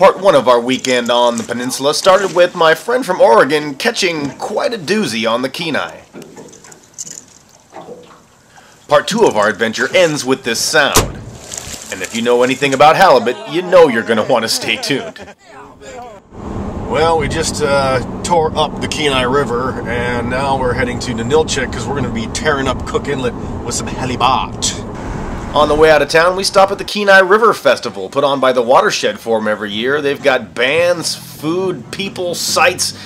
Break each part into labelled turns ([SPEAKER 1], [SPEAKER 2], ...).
[SPEAKER 1] Part 1 of our weekend on the peninsula started with my friend from Oregon catching quite a doozy on the Kenai. Part 2 of our adventure ends with this sound. And if you know anything about halibut, you know you're going to want to stay tuned. Well, we just tore up the Kenai River, and now we're heading to Ninilchik because we're going to be tearing up Cook Inlet with some halibut. On the way out of town, we stop at the Kenai River Festival, put on by the Watershed Forum every year. They've got bands, food, people, sights.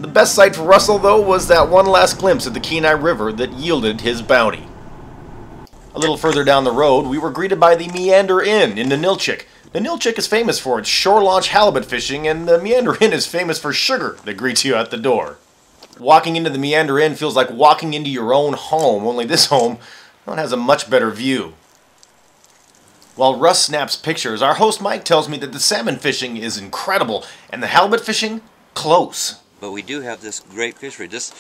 [SPEAKER 1] The best sight for Russell, though, was that one last glimpse of the Kenai River that yielded his bounty. A little further down the road, we were greeted by the Meander Inn in Ninilchik. Ninilchik is famous for its shore launch halibut fishing, and the Meander Inn is famous for sugar that greets you at the door. Walking into the Meander Inn feels like walking into your own home, only this home has a much better view. While Russ snaps pictures, our host Mike tells me that the salmon fishing is incredible, and the halibut fishing, close.
[SPEAKER 2] But we do have this great fishery. This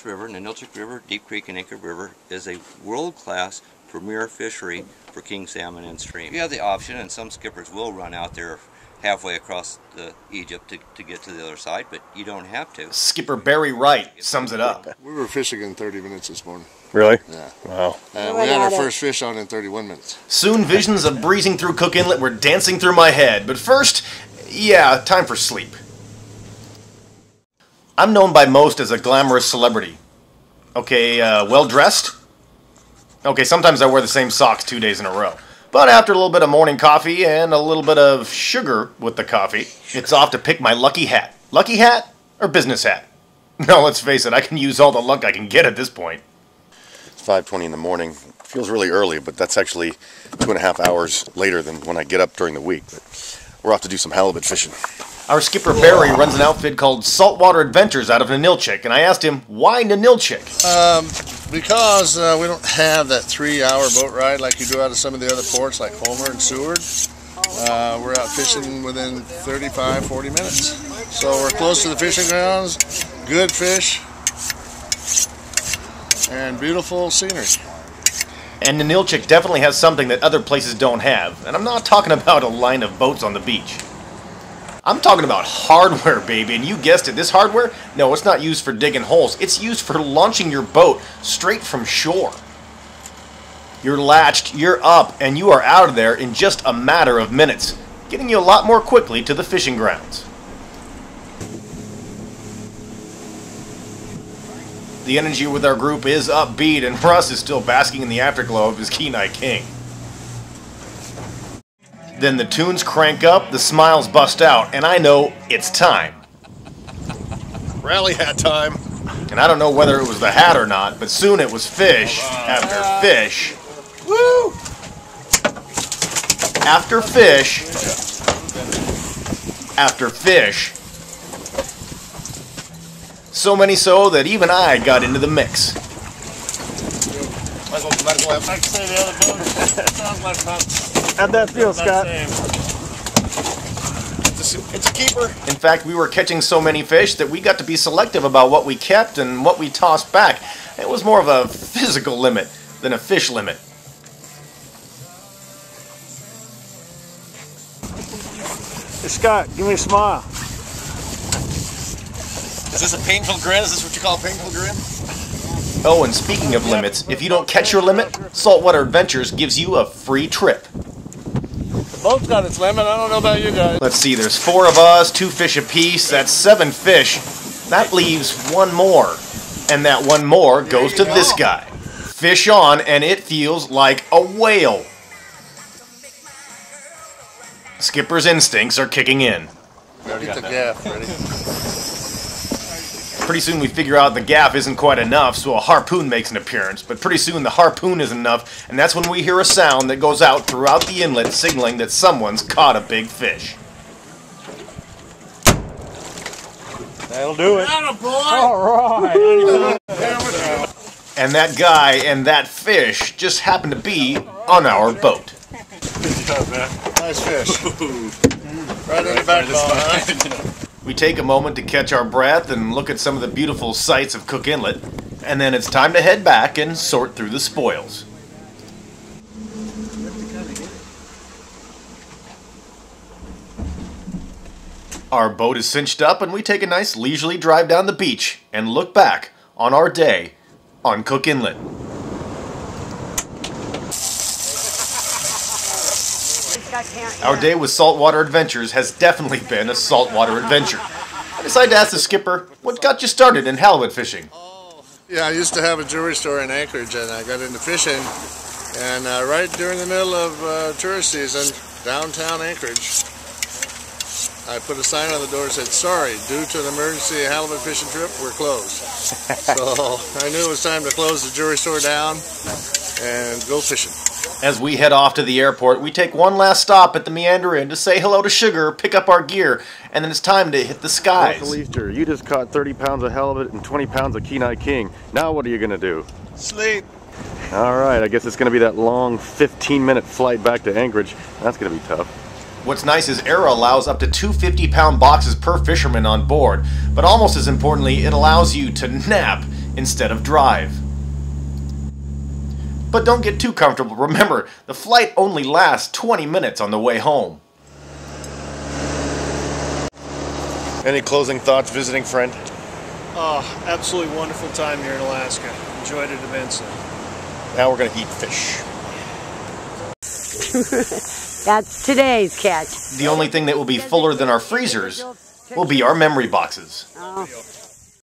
[SPEAKER 2] river, Ninilchik River, Deep Creek and Anchor River, is a world-class premier fishery for king salmon in stream. You have the option, and some skippers will run out there halfway across Egypt to get to the other side, but you don't have to.
[SPEAKER 1] Skipper Barry Wright sums it up.
[SPEAKER 3] We were fishing in 30 minutes this morning.
[SPEAKER 1] Really?
[SPEAKER 3] Yeah.
[SPEAKER 1] Wow.
[SPEAKER 3] We had our first fish on in 31 minutes.
[SPEAKER 1] Soon visions of breezing through Cook Inlet were dancing through my head, but first, time for sleep. I'm known by most as a glamorous celebrity. Okay, well-dressed? Okay, sometimes I wear the same socks 2 days in a row. But after a little bit of morning coffee and a little bit of sugar with the coffee, it's off to pick my lucky hat. Lucky hat or business hat? No, let's face it, I can use all the luck I can get at this point.
[SPEAKER 4] It's 5:20 in the morning. Feels really early, but that's actually 2.5 hours later than when I get up during the week. But we're off to do some halibut fishing.
[SPEAKER 1] Our skipper Barry runs an outfit called Saltwater Adventures out of Ninilchik, and I asked him, why Ninilchik?
[SPEAKER 3] Because we don't have that 3-hour boat ride like you do out of some of the other ports like Homer and Seward. We're out fishing within 35, 40 minutes. So we're close to the fishing grounds, good fish, and beautiful scenery.
[SPEAKER 1] And Ninilchik definitely has something that other places don't have, and I'm not talking about a line of boats on the beach. I'm talking about hardware, baby, and you guessed it, this hardware, no, it's not used for digging holes, it's used for launching your boat straight from shore. You're latched, you're up, and you are out of there in just a matter of minutes, getting you a lot more quickly to the fishing grounds. The energy with our group is upbeat, and Russ is still basking in the afterglow of his Kenai King. Then the tunes crank up, the smiles bust out, and I know it's time.
[SPEAKER 3] Rally hat time.
[SPEAKER 1] And I don't know whether it was the hat or not, but soon it was fish after fish.
[SPEAKER 3] Woo!
[SPEAKER 1] After fish after fish. So many so that even I got into the mix.
[SPEAKER 5] How'd that feel, Scott?
[SPEAKER 3] It's a keeper.
[SPEAKER 1] In fact, we were catching so many fish that we got to be selective about what we kept and what we tossed back. It was more of a physical limit than a fish limit.
[SPEAKER 5] Hey, Scott, give me a smile.
[SPEAKER 3] Is this a painful grin? Is this what you call a painful grin?
[SPEAKER 1] Oh, and speaking of limits, if you don't catch your limit, Saltwater Adventures gives you a free trip.
[SPEAKER 3] The boat's got its limit. I don't know about you guys.
[SPEAKER 1] Let's see, there's 4 of us, 2 fish apiece, that's 7 fish. That leaves 1 more. And that 1 more goes to this guy. Fish on, and it feels like a whale. Skipper's instincts are kicking in.
[SPEAKER 3] Get the gaff ready.
[SPEAKER 1] Pretty soon we figure out the gaff isn't quite enough, so a harpoon makes an appearance. But pretty soon the harpoon isn't enough, and that's when we hear a sound that goes out throughout the inlet signaling that someone's caught a big fish.
[SPEAKER 5] That'll do it. All right.
[SPEAKER 1] And that guy and that fish just happened to be on our boat.
[SPEAKER 3] Good job, man. Nice fish. Right in the backbone, huh?
[SPEAKER 1] We take a moment to catch our breath and look at some of the beautiful sights of Cook Inlet, and then it's time to head back and sort through the spoils. Our boat is cinched up and we take a nice leisurely drive down the beach and look back on our day on Cook Inlet. Our day with saltwater adventures has definitely been a saltwater adventure. I decided to ask the skipper what got you started in halibut fishing.
[SPEAKER 3] Yeah, I used to have a jewelry store in Anchorage, and I got into fishing. And right during the middle of tourist season, downtown Anchorage, I put a sign on the door that said, "Sorry, due to an emergency halibut fishing trip, we're closed." So I knew it was time to close the jewelry store down and go fishing.
[SPEAKER 1] As we head off to the airport, we take one last stop at the Meander Inn to say hello to Sugar, pick up our gear, and then it's time to hit the skies.
[SPEAKER 4] Uncle Easter, you just caught 30 pounds of halibut and 20 pounds of Kenai King. Now what are you going to do?
[SPEAKER 3] Sleep.
[SPEAKER 4] All right, I guess it's going to be that long 15-minute flight back to Anchorage. That's going to be tough.
[SPEAKER 1] What's nice is Era allows up to 2 50-pound boxes per fisherman on board, but almost as importantly, it allows you to nap instead of drive. But don't get too comfortable. Remember, the flight only lasts 20 minutes on the way home.
[SPEAKER 4] Any closing thoughts visiting friend?
[SPEAKER 5] Oh, absolutely wonderful time here in Alaska. Enjoyed it immensely.
[SPEAKER 4] Now we're going to eat fish.
[SPEAKER 6] That's today's catch.
[SPEAKER 1] The only thing that will be fuller than our freezers will be our memory boxes.
[SPEAKER 6] Oh.